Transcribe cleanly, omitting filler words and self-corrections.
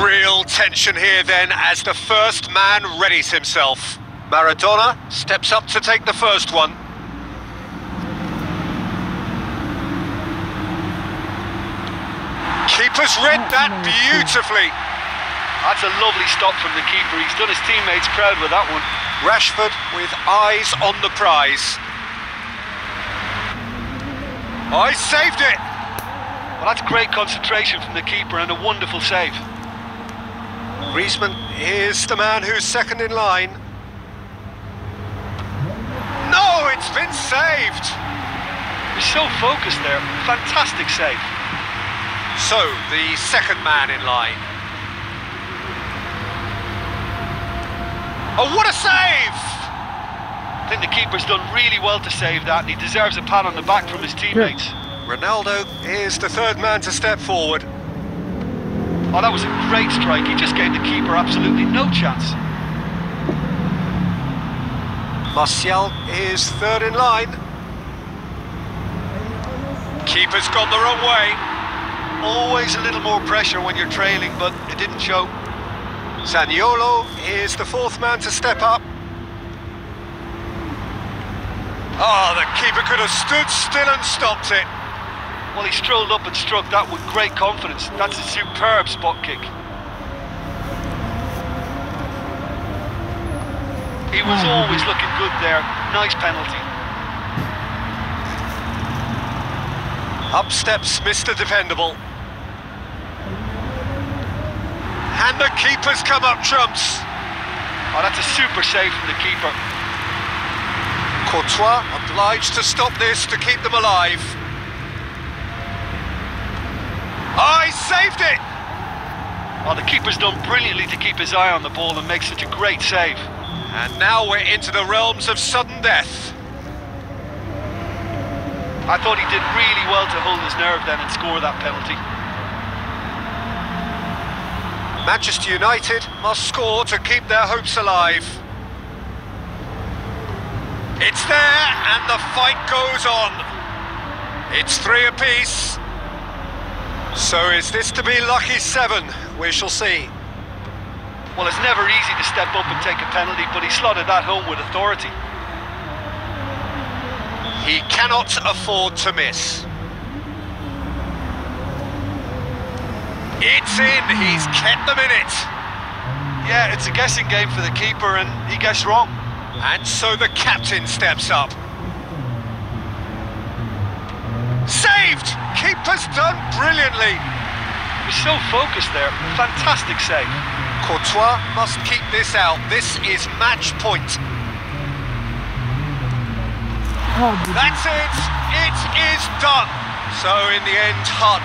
Real tension here then as the first man readies himself. Maradona steps up to take the first one. Keeper's read that beautifully. That's a lovely stop from the keeper. He's done his teammates proud with that one. Rashford with eyes on the prize. Oh, he saved it! Well, that's great concentration from the keeper and a wonderful save. Griezmann is the man who's second in line. No, it's been saved! He's so focused there. Fantastic save. So, the second man in line. Oh, what a save! I think the keeper's done really well to save that, and he deserves a pat on the back from his teammates. Ronaldo is the third man to step forward. Oh, that was a great strike. He just gave the keeper absolutely no chance. Martial is third in line. Keeper's gone the wrong way. Always a little more pressure when you're trailing, but it didn't show. Zaniolo is the fourth man to step up. Oh, the keeper could have stood still and stopped it. Well, he strolled up and struck that with great confidence. That's a superb spot kick. He was always looking good there. Nice penalty. Up steps Mr. Dependable. And the keeper's come up trumps. Oh, that's a super save from the keeper. Courtois obliged to stop this to keep them alive. Oh, he saved it! Oh, the keeper's done brilliantly to keep his eye on the ball and make such a great save. And now we're into the realms of sudden death. I thought he did really well to hold his nerve then and score that penalty. Manchester United must score to keep their hopes alive. It's there, and the fight goes on. It's 3 apiece. So is this to be lucky 7? We shall see. Well, it's never easy to step up and take a penalty, but he slotted that home with authority. He cannot afford to miss. It's in, he's kept them in it. Yeah, it's a guessing game for the keeper and he guessed wrong. And so the captain steps up. Saved! Keeper's done brilliantly. He was so focused there. Fantastic save. Courtois must keep this out. This is match point. That's it. It is done. So in the end, hard.